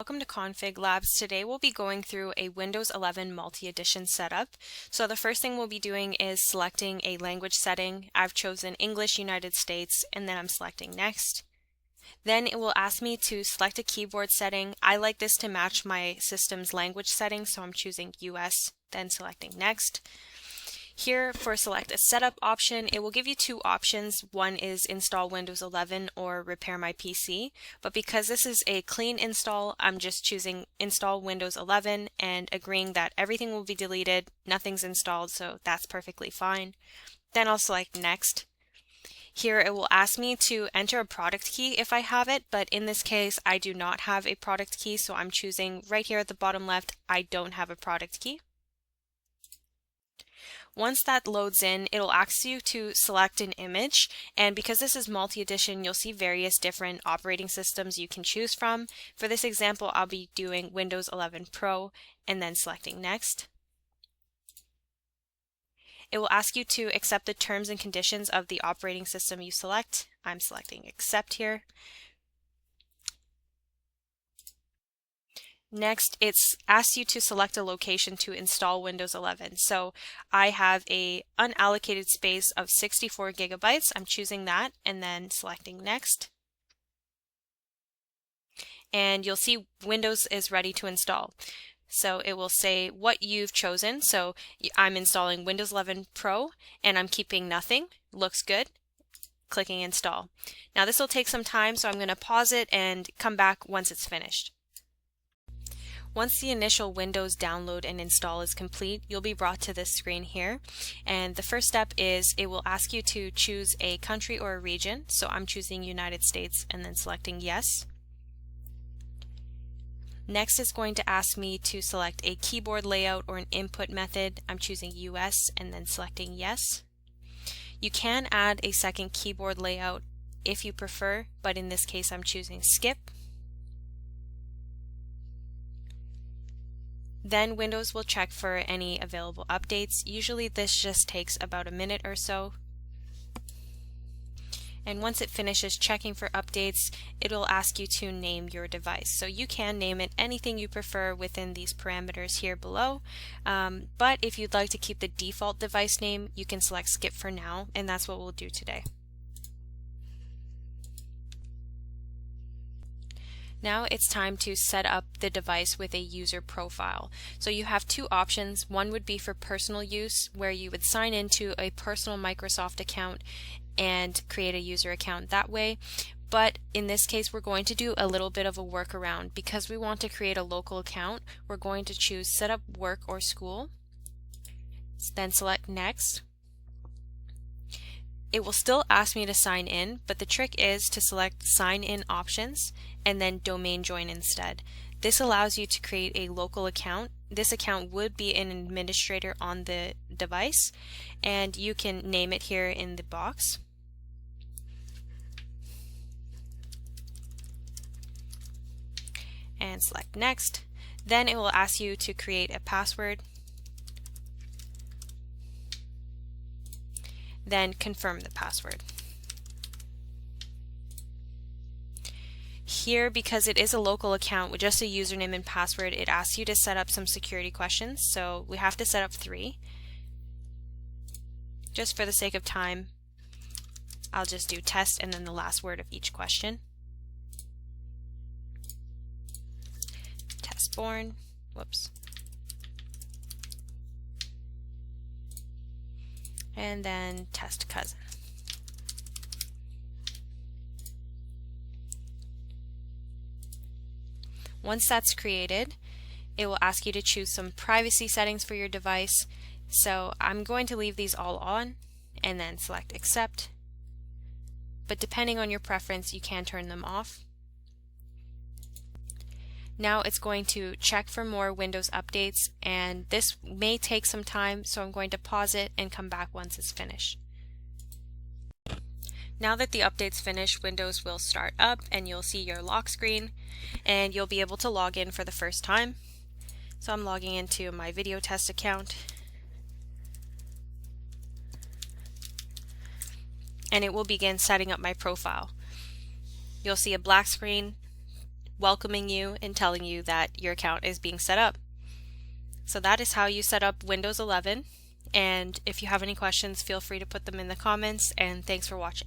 Welcome to Config Labs. Today we'll be going through a Windows 11 multi-edition setup. So the first thing we'll be doing is selecting a language setting. I've chosen English United States and then I'm selecting Next. Then it will ask me to select a keyboard setting. I like this to match my system's language setting, so I'm choosing US, then selecting Next. Here for select a setup option, it will give you two options. One is install Windows 11 or repair my PC, but because this is a clean install, I'm just choosing install Windows 11 and agreeing that everything will be deleted, nothing's installed, so that's perfectly fine. Then I'll select next. Here it will ask me to enter a product key if I have it, but in this case I do not have a product key, so I'm choosing right here at the bottom left, I don't have a product key. Once that loads in, it'll ask you to select an image, and because this is multi-edition, you'll see various different operating systems you can choose from. For this example, I'll be doing Windows 11 Pro and then selecting Next. It will ask you to accept the terms and conditions of the operating system you select. I'm selecting Accept here. Next, it's asked you to select a location to install Windows 11. So I have a unallocated space of 64 gigabytes. I'm choosing that and then selecting Next. And you'll see Windows is ready to install. So it will say what you've chosen. So I'm installing Windows 11 Pro and I'm keeping nothing. Looks good. Clicking Install. Now this will take some time, so I'm going to pause it and come back once it's finished. Once the initial Windows download and install is complete, you'll be brought to this screen here. And the first step is it will ask you to choose a country or a region. So I'm choosing United States and then selecting Yes. Next, it's going to ask me to select a keyboard layout or an input method. I'm choosing US and then selecting Yes. You can add a second keyboard layout if you prefer, but in this case I'm choosing Skip. Then Windows will check for any available updates. Usually this just takes about a minute or so. And once it finishes checking for updates, it'll ask you to name your device. So you can name it anything you prefer within these parameters here below. But if you'd like to keep the default device name, you can select Skip for now, and that's what we'll do today. Now it's time to set up the device with a user profile. So you have two options. One would be for personal use, where you would sign into a personal Microsoft account and create a user account that way. But in this case, we're going to do a little bit of a workaround. Because we want to create a local account, we're going to choose Set up Work or School, then select Next. It will still ask me to sign in, but the trick is to select Sign In Options and then Domain Join instead. This allows you to create a local account. This account would be an administrator on the device, and you can name it here in the box. And select Next. Then it will ask you to create a password. Then confirm the password. Here, because it is a local account with just a username and password, it asks you to set up some security questions. So we have to set up 3. Just for the sake of time, I'll just do test and then the last word of each question. Test born. Whoops. And then test cousin. Once that's created, it will ask you to choose some privacy settings for your device. So I'm going to leave these all on and then select Accept. But depending on your preference, you can turn them off. Now it's going to check for more Windows updates, and this may take some time, so I'm going to pause it and come back once it's finished. Now that the update's finished, Windows will start up and you'll see your lock screen and you'll be able to log in for the first time. So I'm logging into my video test account. And it will begin setting up my profile. You'll see a black screen welcoming you and telling you that your account is being set up. So that is how you set up Windows 11, and if you have any questions, feel free to put them in the comments, and thanks for watching.